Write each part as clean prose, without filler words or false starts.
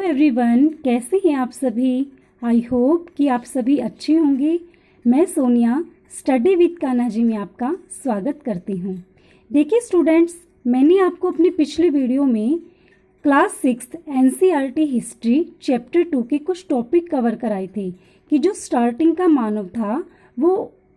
Everyone, कैसे हैं आप सभी। आई होप कि आप सभी अच्छे होंगे। मैं सोनिया स्टडी विद कान्हा जी में आपका स्वागत करती हूँ। देखिए स्टूडेंट्स, मैंने आपको अपनी पिछली वीडियो में क्लास 6 एनसीईआरटी हिस्ट्री चैप्टर 2 के कुछ टॉपिक कवर कराए थे कि जो स्टार्टिंग का मानव था वो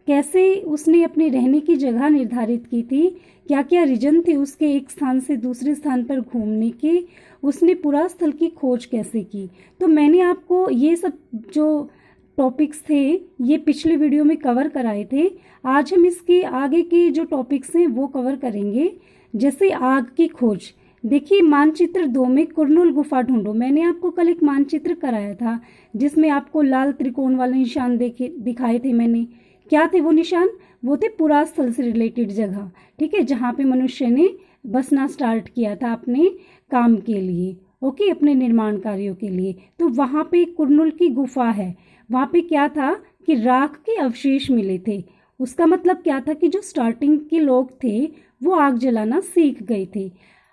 कैसे उसने अपने रहने की जगह निर्धारित की थी, क्या क्या रीजन थे उसके एक स्थान से दूसरे स्थान पर घूमने के, उसने पुरा स्थल की खोज कैसे की। तो मैंने आपको ये सब जो टॉपिक्स थे ये पिछले वीडियो में कवर कराए थे। आज हम इसके आगे के जो टॉपिक्स हैं वो कवर करेंगे, जैसे आग की खोज। देखिए मानचित्र 2 में कुरनूल गुफा ढूंढो। मैंने आपको कल एक मानचित्र कराया था जिसमें आपको लाल त्रिकोण वाले निशान दिखाए थे मैंने। क्या थे वो निशान? वो थे पुरा स्थल से रिलेटेड जगह, ठीक है, जहाँ पे मनुष्य ने बसना स्टार्ट किया था अपने काम के लिए, ओके, अपने निर्माण कार्यों के लिए। तो वहाँ पे कुरनूल की गुफा है। वहाँ पे क्या था कि राख के अवशेष मिले थे। उसका मतलब क्या था कि जो स्टार्टिंग के लोग थे वो आग जलाना सीख गए थे।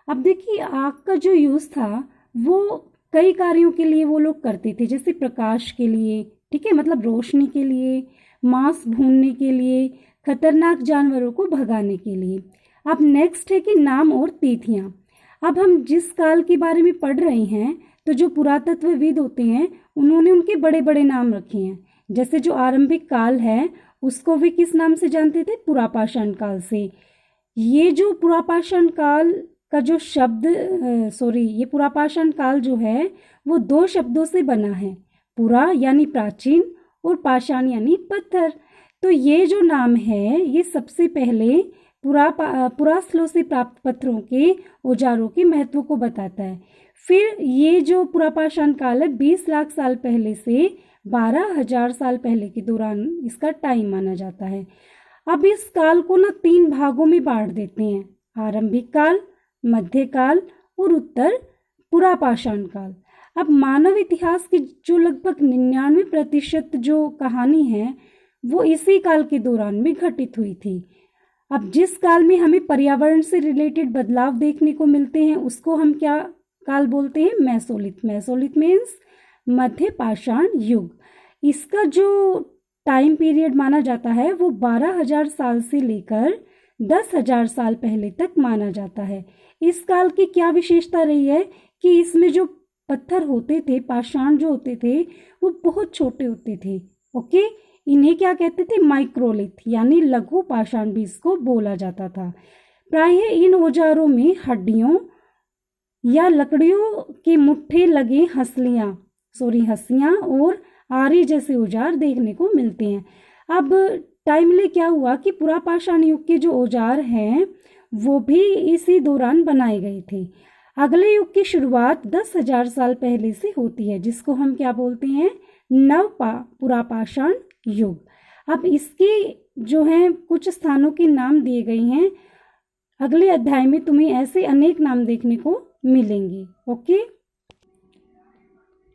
अब देखिए आग का जो यूज़ था वो कई कार्यों के लिए वो लोग करते थे, जैसे प्रकाश के लिए, ठीक है, मतलब रोशनी के लिए, मांस भूनने के लिए, खतरनाक जानवरों को भगाने के लिए। अब नेक्स्ट है कि नाम और तिथियां। अब हम जिस काल के बारे में पढ़ रहे हैं तो जो पुरातत्वविद होते हैं उन्होंने उनके बड़े बड़े नाम रखे हैं। जैसे जो आरंभिक काल है उसको वे किस नाम से जानते थे? पुरापाषाण काल से। ये जो पुरापाषाण काल का जो शब्द ये पुरापाषाण काल जो है वो 2 शब्दों से बना है, पुरा यानी प्राचीन और पाषाण यानी पत्थर। तो ये जो नाम है ये सबसे पहले पुरास्थलों से प्राप्त पत्थरों के औजारों के महत्व को बताता है। फिर ये जो पुरापाषाण काल है 20 लाख साल पहले से 12,000 साल पहले के दौरान इसका टाइम माना जाता है। अब इस काल को ना 3 भागों में बांट देते हैं, आरंभिक काल, मध्यकाल और उत्तर पुरापाषाण काल। अब मानव इतिहास की जो लगभग 99% जो कहानी है वो इसी काल के दौरान में घटित हुई थी। अब जिस काल में हमें पर्यावरण से रिलेटेड बदलाव देखने को मिलते हैं उसको हम क्या काल बोलते हैं? मेसोलिथ। मेसोलिथ मीन्स मध्य पाषाण युग। इसका जो टाइम पीरियड माना जाता है वो 12,000 साल से लेकर 10,000 साल पहले तक माना जाता है। इस काल की क्या विशेषता रही है कि इसमें जो पत्थर होते थे, पाषाण जो होते थे वो बहुत छोटे होते थे, ओके। इन्हें क्या कहते थे? माइक्रोलिथ यानी लघु पाषाण भी इसको बोला जाता था। प्रायः इन औजारों में हड्डियों या लकड़ियों के मुट्ठे लगे हंसियां और आरी जैसे औजार देखने को मिलते हैं। अब टाइमली क्या हुआ कि पुरापाषाण युग के जो औजार हैं वो भी इसी दौरान बनाए गए थे। अगले युग की शुरुआत 10,000 साल पहले से होती है, जिसको हम क्या बोलते हैं? पुरापाषाण युग। अब इसके जो हैं कुछ स्थानों के नाम दिए गए हैं। अगले अध्याय में तुम्हें ऐसे अनेक नाम देखने को मिलेंगे, ओके।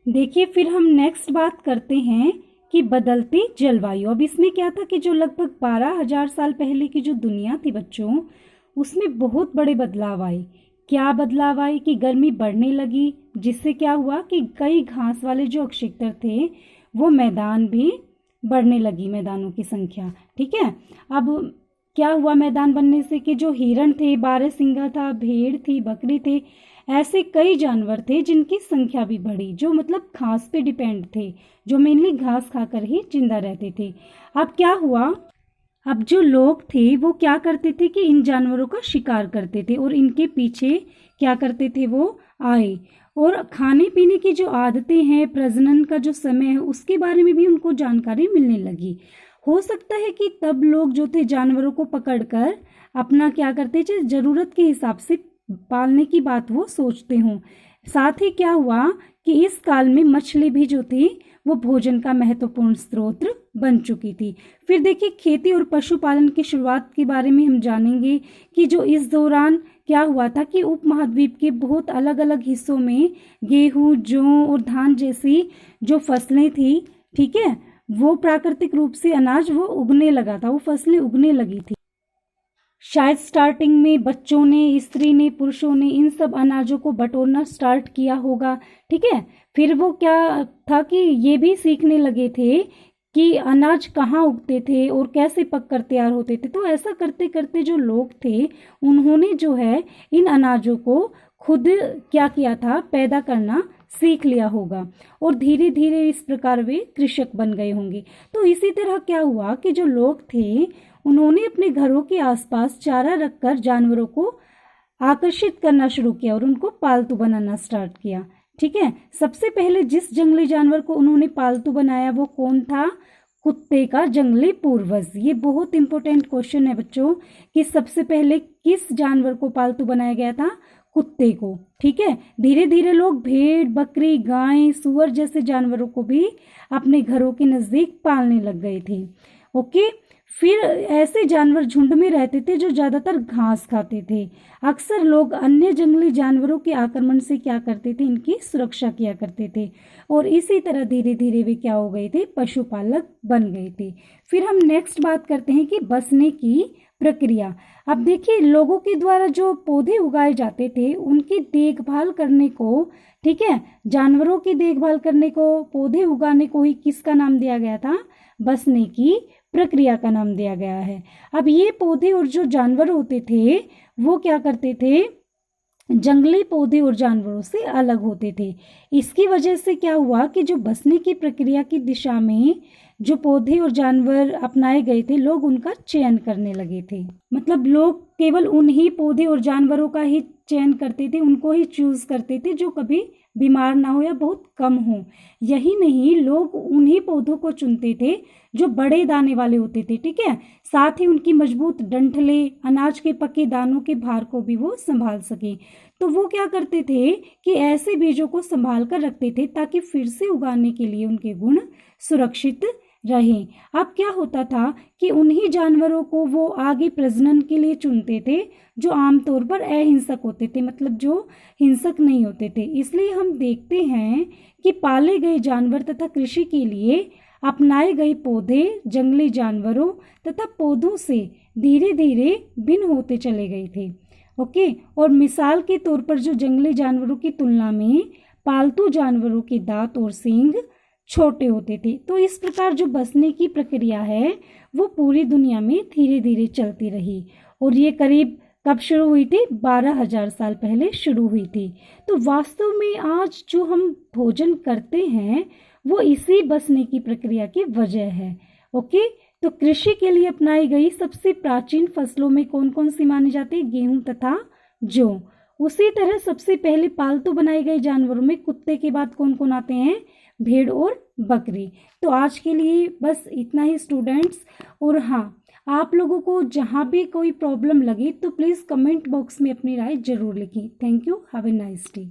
देखिए फिर हम नेक्स्ट बात करते हैं कि बदलती जलवायु। अब इसमें क्या था कि जो लगभग 12,000 साल पहले की जो दुनिया थी बच्चों, उसमें बहुत बड़े बदलाव आए। क्या बदलाव आए कि गर्मी बढ़ने लगी, जिससे क्या हुआ कि कई घास वाले जो क्षेत्र थे वो मैदान भी बढ़ने लगी, मैदानों की संख्या, ठीक है। अब क्या हुआ मैदान बनने से कि जो हिरण थे, बारहसिंगा था, भेड़ थी, बकरी थे, ऐसे कई जानवर थे जिनकी संख्या भी बढ़ी, जो मतलब घास पे डिपेंड थे, जो मेनली घास खाकर ही जिंदा रहते थे। अब क्या हुआ, अब जो लोग थे वो क्या करते थे कि इन जानवरों का शिकार करते थे और इनके पीछे क्या करते थे, वो आए। और खाने पीने की जो आदतें हैं, प्रजनन का जो समय है, उसके बारे में भी उनको जानकारी मिलने लगी। हो सकता है कि तब लोग जो थे जानवरों को पकड़कर अपना क्या करते थे, जरूरत के हिसाब से पालने की बात वो सोचते हों। साथ ही क्या हुआ कि इस काल में मछली भी जो थी वो भोजन का महत्वपूर्ण स्रोत बन चुकी थी। फिर देखिए खेती और पशुपालन की शुरुआत के बारे में हम जानेंगे कि जो इस दौरान क्या हुआ था कि उपमहाद्वीप के बहुत अलग अलग हिस्सों में गेहूं, जौ और धान जैसी जो फसलें थी, ठीक है, वो प्राकृतिक रूप से अनाज वो उगने लगा था, वो फसलें उगने लगी थी। शायद स्टार्टिंग में बच्चों ने, स्त्री ने, पुरुषों ने इन सब अनाजों को बटोरना स्टार्ट किया होगा। ठीक है, फिर वो क्या था कि ये भी सीखने लगे थे कि अनाज कहाँ उगते थे और कैसे पक कर तैयार होते थे। तो ऐसा करते करते जो लोग थे उन्होंने जो है इन अनाजों को खुद क्या किया था, पैदा करना सीख लिया होगा और धीरे धीरे इस प्रकार वे कृषक बन गए होंगे। तो इसी तरह क्या हुआ कि जो लोग थे उन्होंने अपने घरों के आसपास चारा रखकर जानवरों को आकर्षित करना शुरू किया और उनको पालतू बनाना स्टार्ट किया। ठीक है, सबसे पहले जिस जंगली जानवर को उन्होंने पालतू बनाया वो कौन था? कुत्ते का जंगली पूर्वज। ये बहुत इंपॉर्टेंट क्वेश्चन है बच्चों कि सबसे पहले किस जानवर को पालतू बनाया गया था? कुत्ते को। ठीक है, धीरे धीरे लोग भेड़, बकरी, गाय, सुअर जैसे जानवरों को भी अपने घरों के नजदीक पालने लग गए थे। ओके, फिर ऐसे जानवर झुंड में रहते थे जो ज्यादातर घास खाते थे। अक्सर लोग अन्य जंगली जानवरों के आक्रमण से क्या करते थे? इनकी सुरक्षा किया करते थे और इसी तरह धीरे धीरे वे क्या हो गए थे? पशुपालक बन गए थे। फिर हम नेक्स्ट बात करते हैं कि बसने की प्रक्रिया। अब देखिए, लोगों के द्वारा जो पौधे उगाए जाते थे उनकी देखभाल करने को, ठीक है, जानवरों की देखभाल करने को, पौधे उगाने को ही किसका नाम दिया गया था? बसने की प्रक्रिया का नाम दिया गया है। अब ये पौधे और जो जानवर होते थे वो क्या करते थे? जंगली पौधे और जानवरों से अलग होते थे। इसकी वजह से क्या हुआ कि जो बसने की प्रक्रिया की दिशा में जो पौधे और जानवर अपनाए गए थे, लोग उनका चयन करने लगे थे। मतलब लोग केवल उन्हीं पौधे और जानवरों का ही चयन करते थे, उनको ही चूज करते थे जो कभी बीमार ना हो या बहुत कम हो। यही नहीं, लोग उन्हीं पौधों को चुनते थे जो बड़े दाने वाले होते थे। ठीक है, साथ ही उनकी मजबूत डंठले अनाज के पके दानों के भार को भी वो संभाल सके। तो वो क्या करते थे कि ऐसे बीजों को संभाल कर रखते थे ताकि फिर से उगाने के लिए उनके गुण सुरक्षित रहे। अब क्या होता था कि उन्हीं जानवरों को वो आगे प्रजनन के लिए चुनते थे जो आमतौर पर अहिंसक होते थे, मतलब जो हिंसक नहीं होते थे। इसलिए हम देखते हैं कि पाले गए जानवर तथा कृषि के लिए अपनाए गए पौधे जंगली जानवरों तथा पौधों से धीरे धीरे भिन्न होते चले गए थे। ओके, और मिसाल के तौर पर जो जंगली जानवरों की तुलना में पालतू जानवरों के दांत और सींग छोटे होते थे। तो इस प्रकार जो बसने की प्रक्रिया है वो पूरी दुनिया में धीरे धीरे चलती रही और ये करीब कब शुरू हुई थी? 12,000 साल पहले शुरू हुई थी। तो वास्तव में आज जो हम भोजन करते हैं वो इसी बसने की प्रक्रिया की वजह है। ओके, तो कृषि के लिए अपनाई गई सबसे प्राचीन फसलों में कौन कौन सी मानी जाती है? गेहूं तथा जौ। उसी तरह सबसे पहले पालतू बनाए गए जानवरों में कुत्ते के बाद कौन कौन आते हैं? भेड़ और बकरी। तो आज के लिए बस इतना ही स्टूडेंट्स। और हाँ, आप लोगों को जहाँ भी कोई प्रॉब्लम लगे तो प्लीज़ कमेंट बॉक्स में अपनी राय जरूर लिखें। Thank you, have a nice day.